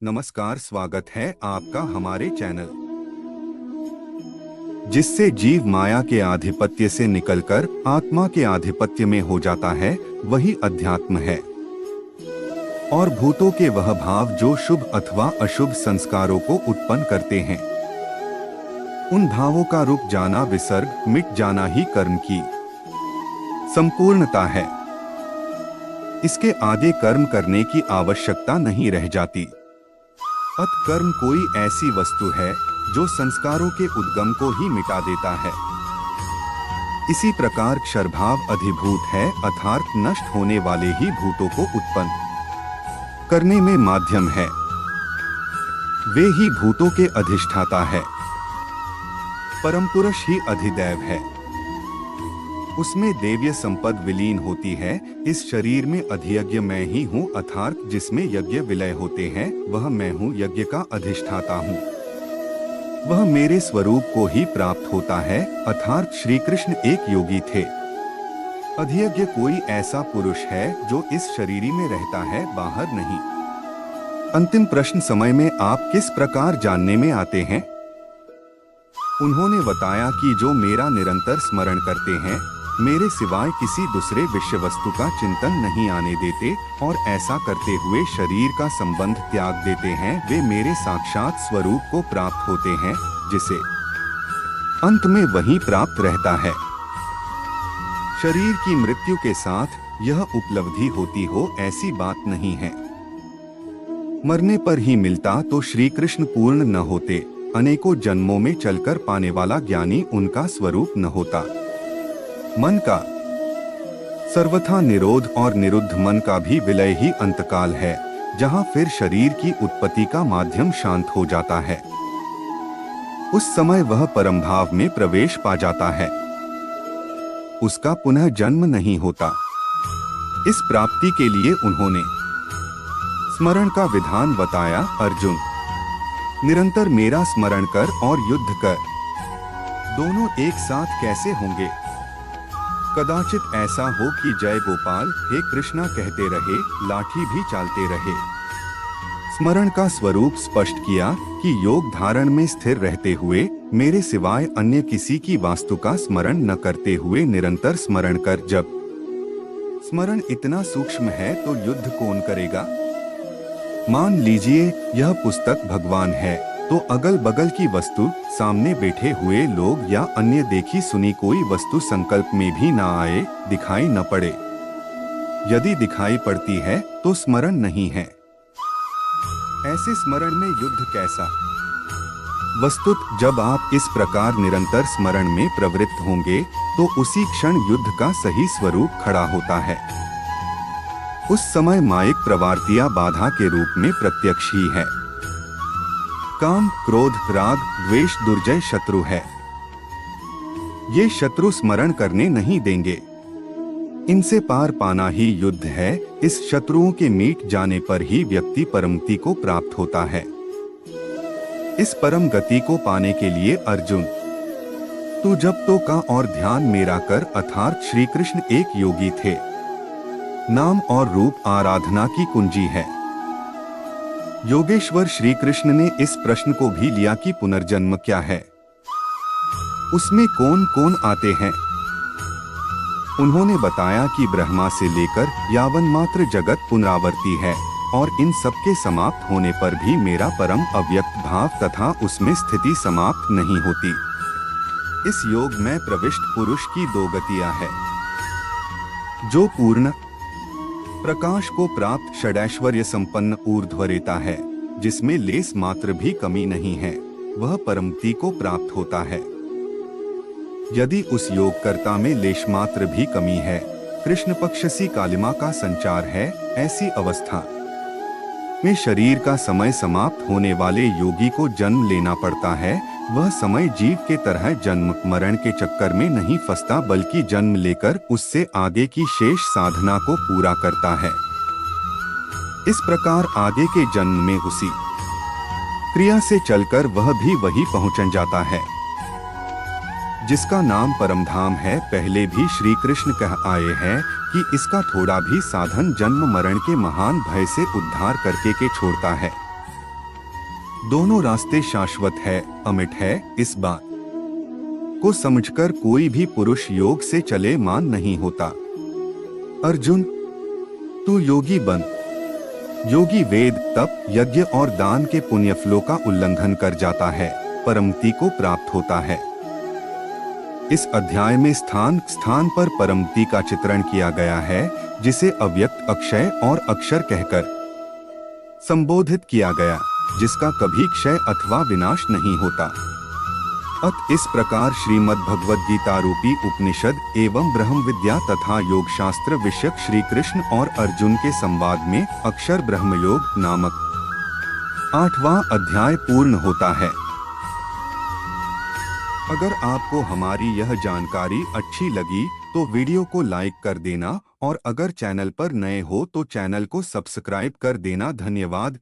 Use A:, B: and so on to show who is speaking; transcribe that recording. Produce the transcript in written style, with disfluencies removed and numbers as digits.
A: नमस्कार, स्वागत है आपका हमारे चैनल। जिससे जीव माया के आधिपत्य से निकलकर आत्मा के आधिपत्य में हो जाता है, वही अध्यात्म है। और भूतों के वह भाव जो शुभ अथवा अशुभ संस्कारों को उत्पन्न करते हैं, उन भावों का रुक जाना, विसर्ग, मिट जाना ही कर्म की संपूर्णता है। इसके आगे कर्म करने की आवश्यकता नहीं रह जाती। अत कर्म कोई ऐसी वस्तु है जो संस्कारों के उद्गम को ही मिटा देता है। इसी प्रकार क्षरभाव अधिभूत है, अर्थात नष्ट होने वाले ही भूतों को उत्पन्न करने में माध्यम है। वे ही भूतों के अधिष्ठाता है। परम पुरुष ही अधिदैव है। उसमें देव्य संपद विलीन होती है। इस शरीर में अधियज्ञ मैं ही हूँ, अर्थात जिसमें यज्ञ विलय होते हैं, वह मैं हूँ, यज्ञ का अधिष्ठाता हूँ। वह मेरे स्वरूप को ही प्राप्त होता है, अर्थात श्री कृष्ण एक योगी थे। अधियज्ञ कोई ऐसा पुरुष है जो इस शरीर में रहता है, बाहर नहीं। अंतिम प्रश्न समय में आप किस प्रकार जानने में आते हैं? उन्होंने बताया कि जो मेरा निरंतर स्मरण करते हैं, मेरे सिवाय किसी दूसरे विषय वस्तु का चिंतन नहीं आने देते और ऐसा करते हुए शरीर का संबंध त्याग देते हैं, वे मेरे साक्षात स्वरूप को प्राप्त होते हैं, जिसे अंत में वही प्राप्त रहता है। शरीर की मृत्यु के साथ यह उपलब्धि होती हो, ऐसी बात नहीं है। मरने पर ही मिलता तो श्री कृष्ण पूर्ण न होते, अनेकों जन्मों में चलकर पाने वाला ज्ञानी उनका स्वरूप न होता। मन का सर्वथा निरोध और निरुद्ध मन का भी विलय ही अंतकाल है, जहां फिर शरीर की उत्पत्ति का माध्यम शांत हो जाता है। उस समय वह परम भाव में प्रवेश पा जाता है। उसका पुनः जन्म नहीं होता। इस प्राप्ति के लिए उन्होंने स्मरण का विधान बताया। अर्जुन, निरंतर मेरा स्मरण कर और युद्ध कर, दोनों एक साथ कैसे होंगे? कदाचित ऐसा हो कि जय गोपाल हे कृष्णा कहते रहे, लाठी भी चालते रहे। स्मरण का स्वरूप स्पष्ट किया कि योग धारण में स्थिर रहते हुए मेरे सिवाय अन्य किसी की वास्तु का स्मरण न करते हुए निरंतर स्मरण कर। जब स्मरण इतना सूक्ष्म है तो युद्ध कौन करेगा? मान लीजिए यह पुस्तक भगवान है, तो अगल बगल की वस्तु, सामने बैठे हुए लोग या अन्य देखी सुनी कोई वस्तु संकल्प में भी ना आए, दिखाई न पड़े। यदि दिखाई पड़ती है तो स्मरण नहीं है। ऐसे स्मरण में युद्ध कैसा? वस्तुत जब आप इस प्रकार निरंतर स्मरण में प्रवृत्त होंगे तो उसी क्षण युद्ध का सही स्वरूप खड़ा होता है। उस समय मायिक प्रवृत्तियां बाधा के रूप में प्रत्यक्ष ही है। काम, क्रोध, राग, द्वेष दुर्जय शत्रु है। ये शत्रु स्मरण करने नहीं देंगे। इनसे पार पाना ही युद्ध है। इस शत्रुओं के मिट जाने पर ही व्यक्ति परमगति को प्राप्त होता है। इस परम गति को पाने के लिए अर्जुन, तू जप तो का और ध्यान मेरा कर, अर्थात श्री कृष्ण एक योगी थे। नाम और रूप आराधना की कुंजी है। योगेश्वर श्री कृष्ण ने इस प्रश्न को भी लिया कि पुनर्जन्म क्या है, उसमें कौन कौन आते हैं। उन्होंने बताया कि ब्रह्मा से लेकर यावन मात्र जगत पुनरावर्ती है और इन सबके समाप्त होने पर भी मेरा परम अव्यक्त भाव तथा उसमें स्थिति समाप्त नहीं होती। इस योग में प्रविष्ट पुरुष की दो गतियां हैं। जो पूर्ण प्रकाश को प्राप्त षडैश्वर्य संपन्न ऊर्ध्वरेता है, जिसमें लेस मात्र भी कमी नहीं है, वह परमगति को प्राप्त होता है। यदि उस योगकर्ता में लेश मात्र भी कमी है, कृष्ण पक्ष सी कालिमा का संचार है, ऐसी अवस्था में शरीर का समय समाप्त होने वाले योगी को जन्म लेना पड़ता है। वह समय जीव के तरह जन्म मरण के चक्कर में नहीं फंसता, बल्कि जन्म लेकर उससे आगे की शेष साधना को पूरा करता है। इस प्रकार आगे के जन्म में उसी क्रिया से चलकर वह भी वही पहुंच जाता है जिसका नाम परमधाम है। पहले भी श्री कृष्ण कह आए हैं कि इसका थोड़ा भी साधन जन्म मरण के महान भय से उद्धार करके के छोड़ता है। दोनों रास्ते शाश्वत है, अमिट है। इस बात को समझकर कोई भी पुरुष योग से चले मान नहीं होता। अर्जुन, तू योगी बन। योगी वेद, तप, यज्ञ और दान के पुण्य फलों का उल्लंघन कर जाता है, परमति को प्राप्त होता है। इस अध्याय में स्थान स्थान पर परमति का चित्रण किया गया है, जिसे अव्यक्त, अक्षय और अक्षर कहकर संबोधित किया गया, जिसका कभी क्षय अथवा विनाश नहीं होता। इस प्रकार श्रीमद् भगवद गीता रूपी उपनिषद एवं ब्रह्म विद्या तथा योग शास्त्र विषयक श्री कृष्ण और अर्जुन के संवाद में अक्षर ब्रह्मयोग नामक 8वां अध्याय पूर्ण होता है। अगर आपको हमारी यह जानकारी अच्छी लगी तो वीडियो को लाइक कर देना और अगर चैनल पर नए हो तो चैनल को सब्सक्राइब कर देना। धन्यवाद।